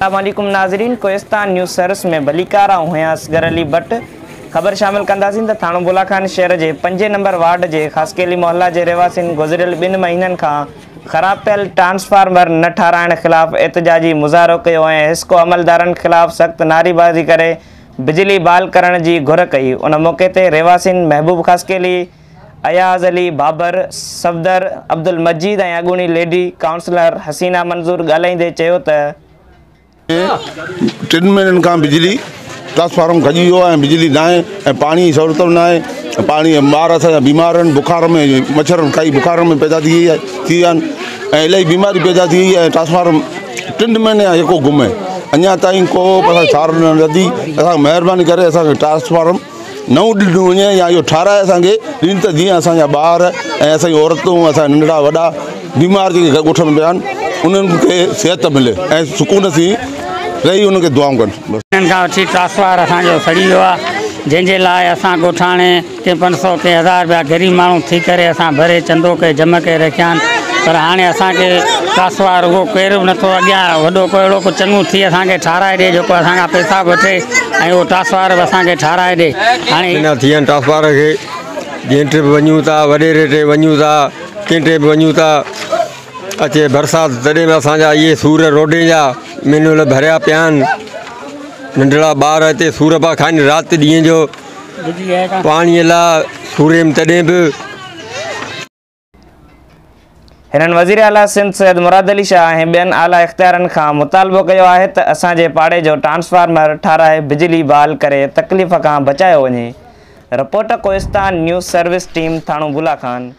अस्सलामुअलैकुम नाज़रीन, Kohistan news service में भलीकारा हुआ असगर अली भट्ट। ख़बर शामिल कंदासीं त थाणो बुलाखान शहर के 5 नंबर वार्ड के खासकेली मोहल्ला के रहवासिन गुज़रियल 2 महीनन का ख़राब थियल ट्रांसफार्मर न ठाराइण खिलाफ़ एहतजाजी मुज़ाहरो किया ऐं हिस्को अमलदारन खिलाफ़ सख्त नारेबाज़ी करे बिजली बहाल करण की घुर कई। उन मौके ते रहवासिन महबूब खासकेली, अयाज़ अली, बाबर, सफदर, अब्दुल मजीद और अगूणी लेडी काउंसलर हसीना मंजूर ॻाल्हाईंदे चयो त 3 महीनन का बिजली ट्रांसफार्मर खजी वियो है, बिजली ना है, पानी सहूलत ना है, पानी ॿार असांजा बीमार आहिनि, बुखार में मच्छर कई बुखार में पैदा थी इलाही बीमारी पैदा थी है। ट्रांसफार्मर 3 महीने जेको गुम है, अञा ताईं को सार न नदी। असां महिरबानी करे असांखे ट्रांसफार्मर नओं ॾिनो वञे या इहो ठाराए असांखे ॾिन त जीअं असांजा ॿार ऐं असांजी औरतूं, असांजा नंढड़ा वॾा बीमार जेके ॻोठ में पिया आहिनि उन्हनि खे सिहत मिले ऐं सुकून सी रही उनके दुआऊं कनि। हिननि खां वठी ट्रांसफार असांजो सड़ी वियो आहे, जंहिंजे लाइ असां ॻोठाणे के 500 के 1000 रुपया ग़रीब माण्हू थी करे असां भरे चंदो के जम के रखिया आहिनि, पर हाणे असांखे ट्रांसफार उहो केरु बि नथो अॻियां वॾो को अहिड़ो को चङो थी असांखे ठाराए ॾिए जेको असांखां पैसा वठे ऐं उहो ट्रांसफार बि असांखे ठाराए ॾिए। हाणे न थी आहिनि ट्रांसफार खे, जंहिं टे बि वञूं था, वॾे रेटे वञूं था, कंहिं टे बि वञूं था, अचे बरसाति तॾहिं बि असांजा इहे सूर रोडे जा मैनुअल भरिया पिया आहिनि। नंढड़ा ॿार हिते सूर पिया खाइनि राति ॾींहं जो पाणीअ लाइ सूरे में। तॾहिं बि हिननि वज़ीर आला सिंध सैयद मुराद अली शाह ऐं ॿियनि आला इख़्तियारनि खां मुतालबो कयो आहे त असांजे पाड़े जो ट्रांसफार्मर ठाराए बिजली बहाल करे तकलीफ़ खां बचायो वञे। Reporter Kohistan news service team Thano बुलाखान।